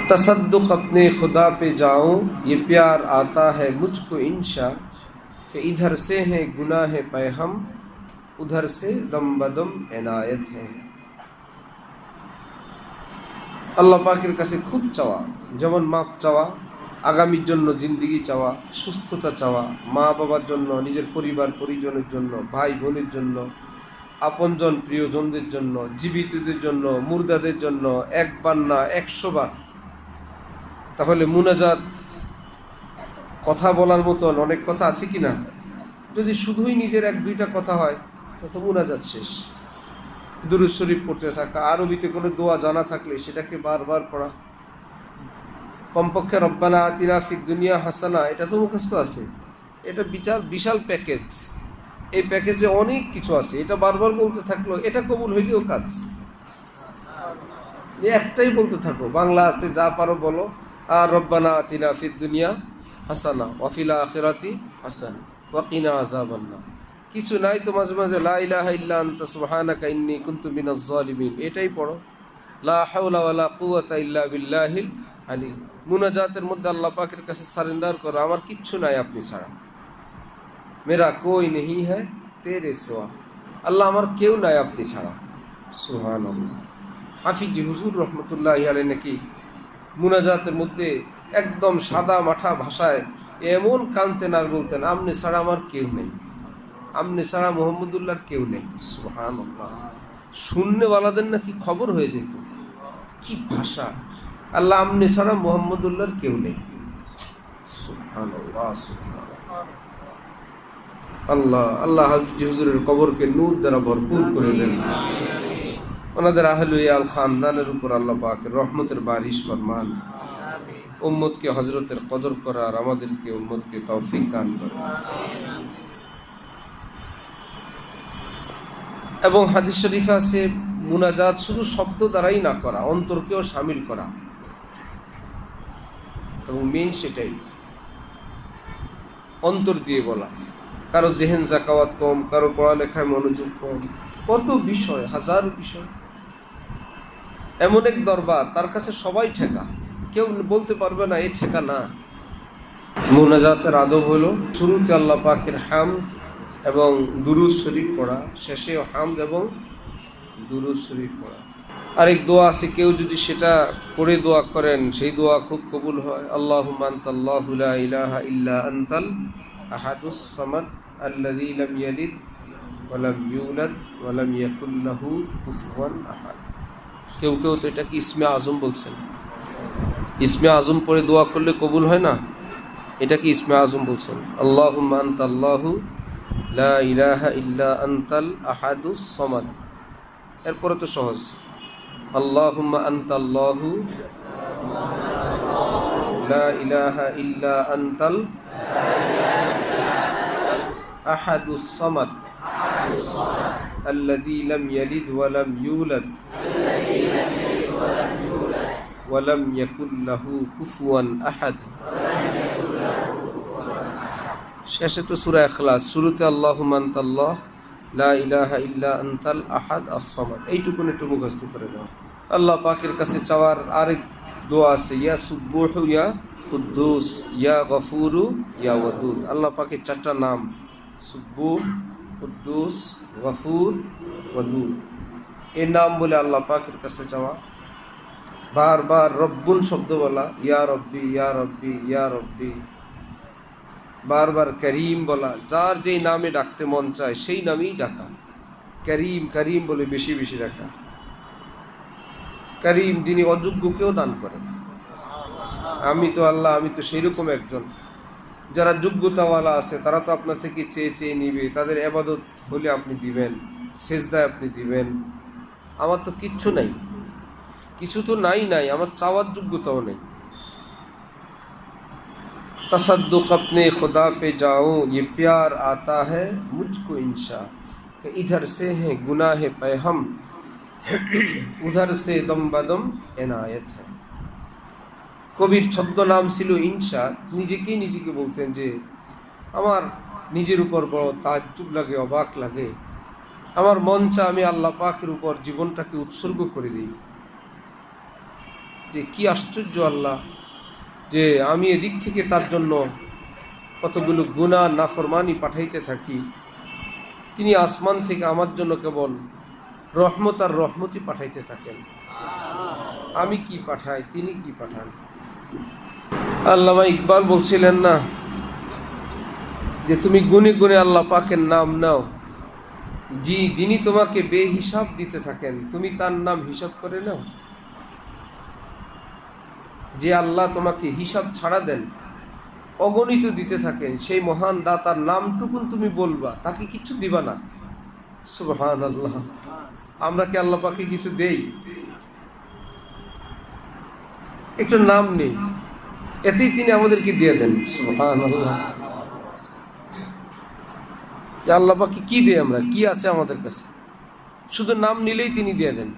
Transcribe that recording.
तसद्दुक अपने खुदा पे जाऊं, ये प्यार आता है मुझको इंशा, कि इधर से है गुनाह पैहम, उधर से दम बदम এনায়েত है। আল্লাহ পাকের কাছে খুব চাওয়া, যেমন মাপ চাওয়া, আগামীর জন্য জিন্দিগি চাওয়া, সুস্থতা চাওয়া, মা বাবার জন্য, নিজের পরিবার পরিজনের জন্য, ভাই বোনের জন্য, আপনজন প্রিয়জনদের জন্য, জীবিতদের জন্য, মুর্দাদের জন্য, একবার না 100 বার। তাহলে মুনাজাত কথা বলার মতন অনেক কথা আছে কিনা? যদি শুধুই নিজের 1-2টা কথা হয় তত মুনাজাত শেষ। দুরূদ শরীফ পড়তে থাকা, আরবিতে কোনো দোয়া জানা থাকলে সেটাকে বারবার পড়া, কমপক্ষে রব্বানা আতিনা ফিদ দুনিয়া হাসানা এটা তো মুখস্থ আছে। এটা বিশাল প্যাকেজ। এই প্যাকেজে অনেক কিছু আছে, এটা বারবার বলতে থাকলো, এটা কবুল হইলেও কাজ। একটাই বলতে থাকো, বাংলা আছে যা পারো বলো, আর রব্বানা আতিনা ফিদ দুনিয়া হাসানা ওয়া ফিল আখিরাতি হাসানা ওয়া কিনা আযাবান্নার। কিছু নাই তো মাঝে মাঝে লা ইলাহা ইল্লা আনতা সুবহানাকা ইন্নী কুনতু মিনাজ জালিমিন এটাই পড়ো। লা হাওলা ওয়ালা কুওয়াতা ইল্লা বিল্লাহিল আলী। মুনাজাতের মধ্যে আল্লাহ পাকের কাছে সারেন্ডার করো, আমার কিচ্ছু নাই আপনি ছাড়া। মেরা কোই নেহি হ্যায় তেরে সিওয়া, আল্লাহ আমার কেউ নাই আপনি ছাড়া। সুবহানাল্লাহ। হাফিজি হুজুর রহমতুল্লাহি আলাইহি নাকি মুনাজাতের মধ্যে একদম সাদা মাঠা ভাষায় এমন কানতেন আর বলতেন, আপনি ছাড়া আমার কেউ নেই, আপনি ছাড়া মুহাম্মদুল্লাহর কেউ নেই। সুবহানাল্লাহ। শূন্যওয়ালাদের নাকি খবর হয়ে যেত, কি ভাষা! আল্লাহ আপনি ছাড়া মুহাম্মদুল্লাহর কেউ নেই। সুবহানাল্লাহ সুবহানাল্লাহ। আল্লাহ আল্লাহ হাজী হুজুরের কবরকে নূর দ্বারা ভরপুর করে দেন। ওনাদের আহলে ইয়াল খানদানের উপর আল্লাহ পাকের রহমতের বারিশ ফরমান। উম্মতকে হযরতের কদর করার, আমাদেরকে উম্মতকে তৌফিক দান করুন। এবং হাদিস শরীফে আছে মুনাজাত শুধু শব্দ দ্বারাই না করা, অন্তরকেও শামিল করা। এবং মেইন সেটাই, অন্তর দিয়ে বলা। কারো জেহেন জাকাওয়াত কম, কারো পড়ালেখায় মনোযোগ কম, কত বিষয়, হাজার বিষয়। এমন এক দরবার, তার কাছে সবাই ঠেকা, কেউ বলতে পারবে না এই ঠেকা না। মুনাজাতের আদব হলো শুরুতে আল্লাহ পাকের হামদ এবং দুরূদ শরীফ পড়া, শেষে হামদ এবং দুরূদ শরীফ পড়া। আরেক দোয়া আছে, কেউ যদি সেটা করে দোয়া করেন সেই দোয়া খুব কবুল হয়। আল্লাহুম্মা আনতাল্লাহু লা ইলাহা ইল্লা আনতাল আহাদুস সামাদ আল্লাযী লাম ইয়ালিদ ওয়া লাম ইউলাদ ওয়া লাম ইয়াকুল লাহু কুফুয়ান আহাদ। কেউ কেউ তো এটাকে ইসমে আজম বলছেন। ইসমে আজম পড়ে দোয়া করলে কবুল হয় না, এটাকে ইসমে আজম বলছেন। আল্লাহুম্মা আনতাল্লাহু লা ইলাহা ইল্লা আনতাল আহাদুস সামাদ। এরপরে তো সহজ, আল্লাহুম্মা আনতাল্লাহু লা ইলাহা ইল্লা আনতাল আহাদুস সামাদ আল্লাযী লাম ইয়ালিদ ওয়া লাম ইউলাদ ওয়া লাম ইয়াকুল লাহু কুফুয়ান আহাদ। শেষে তো সূরা ইখলাস, শুরুতে আল্লাহুম্মা আনতাল্লাহ লা ইলাহা ইল্লা আনতাল আহাদ আস-সামাদ, এইটুকুন একটু মুখস্থ করে দাও। আল্লাহ পাকের কাছে চাওয়ার আরেক দোয়া আছে, ইয়া সুববুহু ইয়া কুদ্দুস ইয়া গফুরু ইয়া ওয়াদুদ। আল্লাহ পাকের 4টা নাম, সুববুহ, কুদ্দুস, গফুর, ওয়াদুদ। এই নাম বলে আল্লাহ পাকের কাছে চাওয়া। বারবার রব্বুন শব্দ বলা, ইয়া রব্বি ইয়া রব্বি ইয়া রব্বি। বারবার করিম বলা, যার যেই নামে ডাকতে মন চায় সেই নামেই ডাকা। করিম করিম বলে বেশি বেশি ডাকা। করিম যিনি অযোগ্যকেও দান করেন। আমি তো আল্লাহ, আমি তো সেই রকম একজন। যারা যোগ্যতাওয়ালা আছে তারা তো আপনার থেকে চেয়ে চেয়ে নিবে, তাদের ইবাদত হলে আপনি দিবেন, সেজদায় আপনি দিবেন। আমার তো কিচ্ছু নাই, কিছু তো নাই, আমার চাওয়ার যোগ্যতাও নেই। तसद्दुक अपने खुदा पे जाऊं, ये प्यार आता है मुझको इंशा, कि इधर से है गुनाह पैहम, उधर से दम बदम এনায়েত है। কবির ছদ্ম নাম ছিল ইনশা। নিজেকে বলতেন যে আমার নিজের উপর বড় তাজ্জুব লাগে, অবাক লাগে, আমার মন চায় আমি আল্লাহ পাকের উপর জীবনটাকে উৎসর্গ করে দিই। যে কি আশ্চর্য আল্লাহ, যে আমি এদিক থেকে তার জন্য কতগুলো গুনাহ নাফরমানি পাঠাইতে থাকি, তিনি আসমান থেকে আমার জন্য কেবল রহমত আর রহমতই পাঠাইতে থাকেন। আমি কি পাঠাই, তিনি কি পাঠান। আল্লামা ইকবাল বলছিলেন না যে তুমি গুনে গুনে আল্লাহ পাকের নাম নাও, যিনি তোমাকে বেহিসাব দিতে থাকেন তুমি তার নাম হিসাব করে নাও। যে আল্লাহ তোমাকে হিসাব ছাড়া দেন, অগণিত দিতে থাকেন, সেই মহান দাতার নামটুকুন তুমি বলবা, তাকে কিছু দিবা না। সুবহানাল্লাহ। আমরা কি আল্লাহ পাকে কিছু দেই? একটু নাম নেই, এতেই তিনি আমাদেরকে দিয়ে দেন। সুবহানাল্লাহ। আল্লাহ পাকে কি দেই আমরা, কি আছে আমাদের কাছে? শুধু নাম নিলেই তিনি দিয়ে দেন।